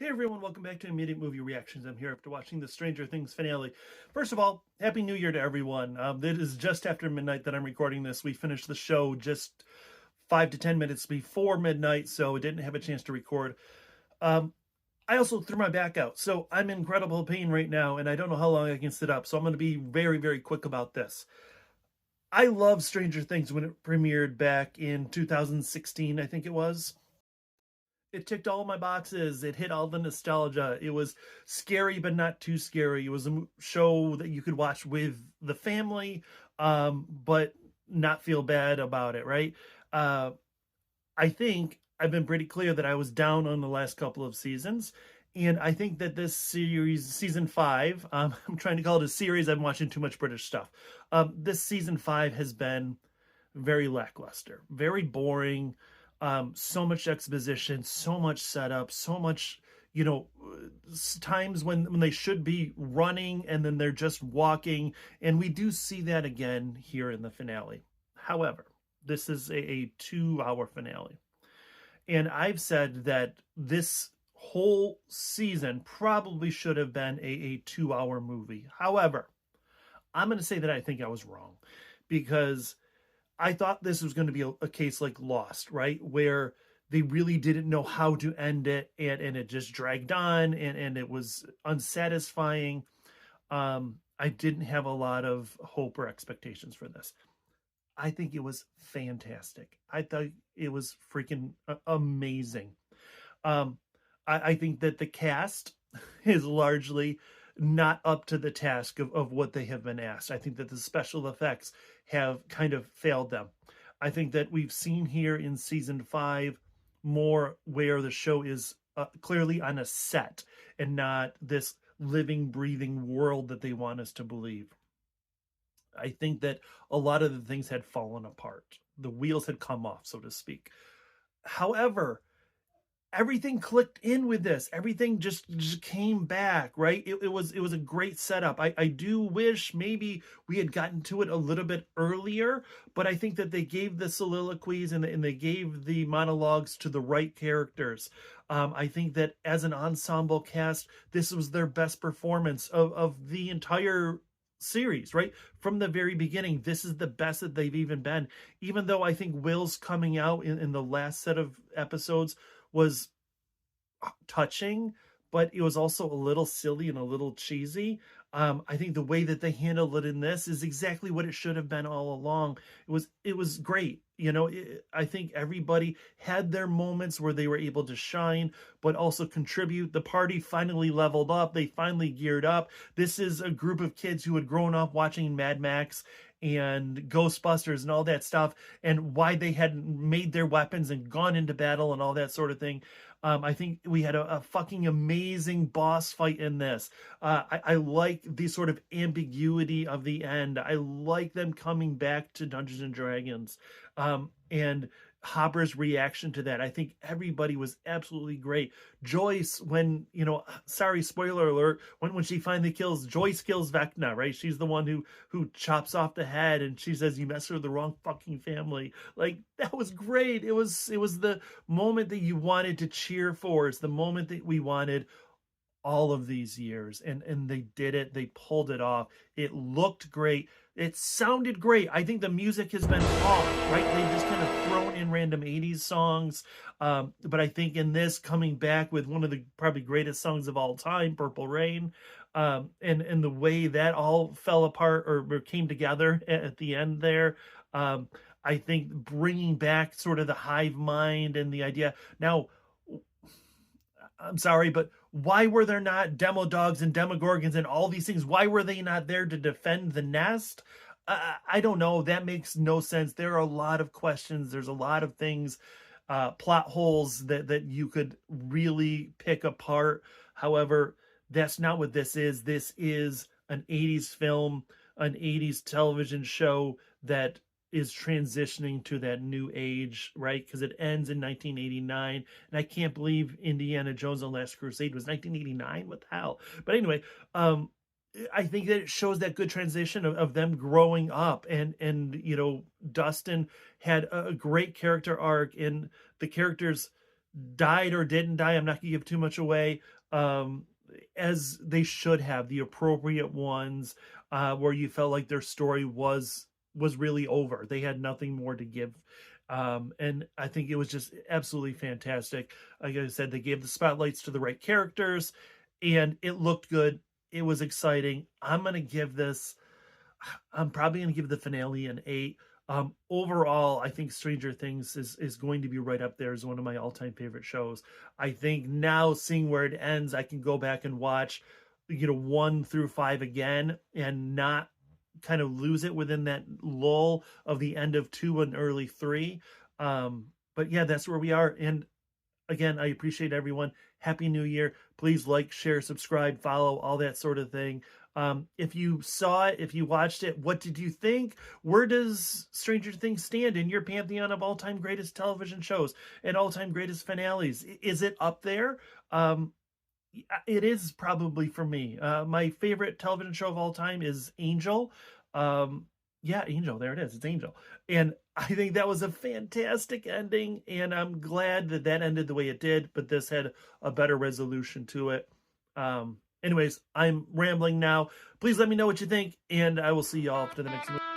Hey everyone, welcome back to Immediate Movie Reactions. I'm here after watching the Stranger Things finale. First of all, Happy New Year to everyone. It is just after midnight that I'm recording this. We finished the show just 5 to 10 minutes before midnight, so I didn't have a chance to record. Um, I also threw my back out, so I'm in incredible pain right now, and I don't know how long I can sit up, so I'm going to be very, very quick about this. I love Stranger Things when it premiered back in 2016, I think it was. It ticked all my boxes. It hit all the nostalgia. It was scary, but not too scary. It was a show that you could watch with the family, but not feel bad about it, right? Uh, I think I've been pretty clear that I was down on the last couple of seasons. And I think that this series, season five, I'm trying to call it a series. I'm watching too much British stuff. This season five has been very lackluster, very boring. So much exposition, so much setup, so much, times when they should be running and then they're just walking. And we do see that again here in the finale. However, this is a 2 hour finale. And I've said that this whole season probably should have been a 2 hour movie. However, I'm going to say that I think I was wrong because I thought this was going to be a case like Lost, right? Where they really didn't know how to end it and it just dragged on and it was unsatisfying. I didn't have a lot of hope or expectations for this. I think it was fantastic. I thought it was freaking amazing. Um, I think that the cast is largely not up to the task of what they have been asked. I think that the special effects have kind of failed them. I think that we've seen here in season five more where the show is clearly on a set and not this living, breathing world that they want us to believe. I think that a lot of the things had fallen apart. The wheels had come off, so to speak. However, everything clicked in with this. Everything just came back, right? It was a great setup. I do wish maybe we had gotten to it a little bit earlier, but I think that they gave the soliloquies and they gave the monologues to the right characters. I think that as an ensemble cast, this was their best performance of the entire series, right? From the very beginning, this is the best that they've even been. Even though I think Will's coming out in the last set of episodes was touching, but it was also a little silly and a little cheesy. I think the way that they handled it in this is exactly what it should have been all along. It was great. I think everybody had their moments where they were able to shine, but also contribute. The party finally leveled up. They finally geared up. This is a group of kids who had grown up watching Mad Max and Ghostbusters and all that stuff, and why they had made their weapons and gone into battle and all that sort of thing. I think we had a fucking amazing boss fight in this. I like the sort of ambiguity of the end. I like them coming back to Dungeons and Dragons. And Hopper's reaction to that. I think everybody was absolutely great. Joyce, when, sorry, spoiler alert, when she finally Joyce kills Vecna, right? She's the one who chops off the head and she says, "You messed with the wrong fucking family." Like, that was great. It was the moment that you wanted to cheer for. It's the moment that we wanted all of these years, and they did it. They pulled it off. It looked great. It sounded great. I think the music has been off, right? They just kind of thrown in random 80s songs. But I think in this, coming back with one of the probably greatest songs of all time, Purple Rain, and the way that all fell apart or came together at the end there, I think bringing back sort of the hive mind and the idea. Now, I'm sorry, but why were there not demo dogs and demogorgons and all these things? Why were they not there to defend the nest? I don't know. That makes no sense. There are a lot of questions. There's a lot of things, plot holes that you could really pick apart. However, that's not what this is. This is an 80s film, an 80s television show that is transitioning to that new age, right? Because it ends in 1989. And I can't believe Indiana Jones and the Last Crusade was 1989. What the hell? But anyway, I think that it shows that good transition of them growing up, and Dustin had a great character arc, and the characters died or didn't die. I'm not gonna give too much away. Um, as they should have, the appropriate ones, where you felt like their story was really over. They had nothing more to give. And I think it was just absolutely fantastic. Like I said, they gave the spotlights to the right characters, and it looked good. It was exciting. I'm probably going to give the finale an 8. Overall, I think Stranger Things is going to be right up there as one of my all-time favorite shows. I think now, seeing where it ends, I can go back and watch, 1 through 5 again and not kind of lose it within that lull of the end of 2 and early 3. But yeah, that's where we are. And again, I appreciate everyone. Happy New Year. Please like, share, subscribe, follow, all that sort of thing. If you saw it, if you watched it, what did you think? Where does Stranger Things stand in your pantheon of all-time greatest television shows and all-time greatest finales? Is it up there? It is probably for me. My favorite television show of all time is Angel. Yeah, Angel. There it is. It's Angel. And I think that was a fantastic ending, and I'm glad that that ended the way it did, but this had a better resolution to it. Anyways, I'm rambling now. Please let me know what you think, and I will see y'all after the next movie.